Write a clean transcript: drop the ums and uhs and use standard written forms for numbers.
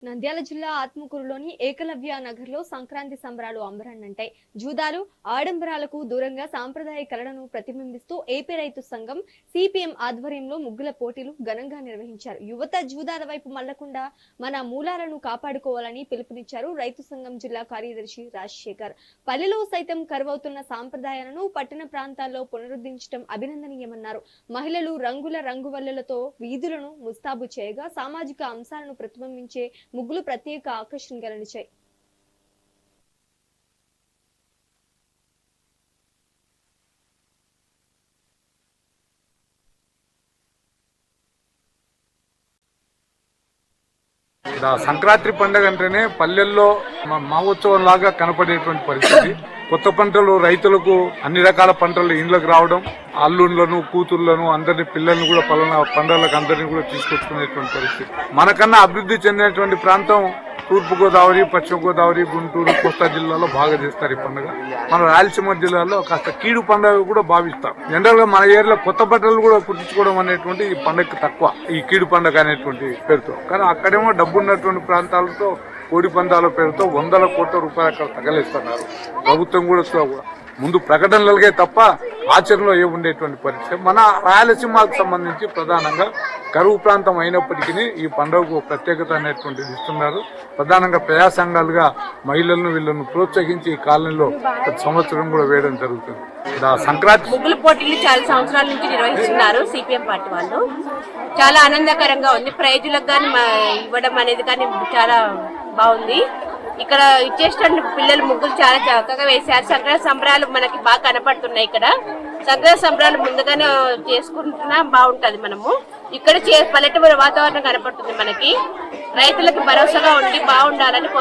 నంద్యాల జిల్లా ఆత్మకూరులోని ఏకలవ్య నగర్లో సంక్రాంతి సంబరాలు అంబరాన్నంటాయి. జూదాలు ఆడంబరాలకు దూరంగా సాంప్రదాయ కళలను ప్రతిబింబిస్తూ ఏపీ రైతు సంఘం సిపిఎం ఆధ్వర్యంలో ముగ్గుల పోటీలు ఘనంగా నిర్వహించారు. యువత జూదాల వైపు మళ్లకుండా మన మూలాలను కాపాడుకోవాలని పిలుపునిచ్చారు రైతు సంఘం జిల్లా కార్యదర్శి రాజశేఖర్. పల్లెలో సైతం కరువవుతున్న సాంప్రదాయాలను పట్టణ ప్రాంతాల్లో పునరుద్ధరించడం అభినందనీయమన్నారు. మహిళలు రంగుల రంగువల్లులతో వీధులను ముస్తాబు చేయగా సామాజిక అంశాలను ప్రతిబింబించే ముగ్గులు ప్రత్యేక ఆకర్షణగా నిలిచాయి. సంక్రాంతి పండుగ అంటేనే పల్లెల్లో మహోత్సవం లాగా కనపడేటువంటి పరిస్థితి. కొత్త పంటలు రైతులకు అన్ని రకాల పంటలు ఇండ్లకు రావడం, అల్లుళ్లను కూతుళ్లను అందరినీ పిల్లలను కూడా పండుగలకు అందరినీ కూడా తీసుకొచ్చుకునేటువంటి పరిస్థితి. మనకన్నా అభివృద్ధి చెందినటువంటి ప్రాంతం తూర్పు గోదావరి, పశ్చిమ గోదావరి, గుంటూరు, కోస్తా జిల్లాలో బాగా చేస్తారు ఈ పండుగ. మన రాయలసీమ జిల్లాలో కాస్త కీడు పండుగ కూడా భావిస్తాం. జనరల్ గా మన ఏరియాలో కొత్త బట్టలు కూడా కుట్టించుకోవడం అనేటువంటి ఈ పండుగకి తక్కువ, ఈ కీడు పండుగ అనేటువంటి పేరుతో. కానీ అక్కడేమో డబ్బున్నటువంటి ప్రాంతాలతో కోడి పందాల పేరుతో వందల కోట్ల రూపాయలు అక్కడ తగలేస్తున్నారు. ప్రభుత్వం కూడా ముందు ప్రకటనలకే తప్ప ఆచరణలో ఏముండేటువంటి పరిస్థితి. మన రాయలసీమకు సంబంధించి ప్రధానంగా కరువు ప్రాంతం అయినప్పటికీ ఈ పండుగకు ప్రత్యేకత అనేటువంటిది ఇస్తున్నారు. ప్రధానంగా ప్రజా సంఘాలుగా మహిళలను వీళ్ళను ప్రోత్సహించి ఈ కాలనీలో ప్రతి సంవత్సరం కూడా వేయడం జరుగుతుంది. సంక్రాంతి ముగ్గుల పోటీలు చాలా సంవత్సరాల నుంచి నిర్వహిస్తున్నారు సిపిఎం పార్టీ వాళ్ళు. చాలా ఆనందకరంగా ఉంది. ప్రైజులకు కానీ ఇవ్వడం అనేది కానీ చాలా బాగుంది. ఇక్కడ ఇచ్చేసిన పిల్లలు ముగ్గులు చాలా చక్కగా వేశారు. సంక్రాంతి సంబరాలు మనకి బాగా కనపడుతున్నాయి. ఇక్కడ సంక్రాంతి సంబరాలు ముందుగానే చేసుకుంటున్నా బాగుంటది. మనము ఇక్కడ పల్లెటూరు వాతావరణం కనపడుతుంది. మనకి రైతులకు భరోసాగా ఉండి బాగుండాలని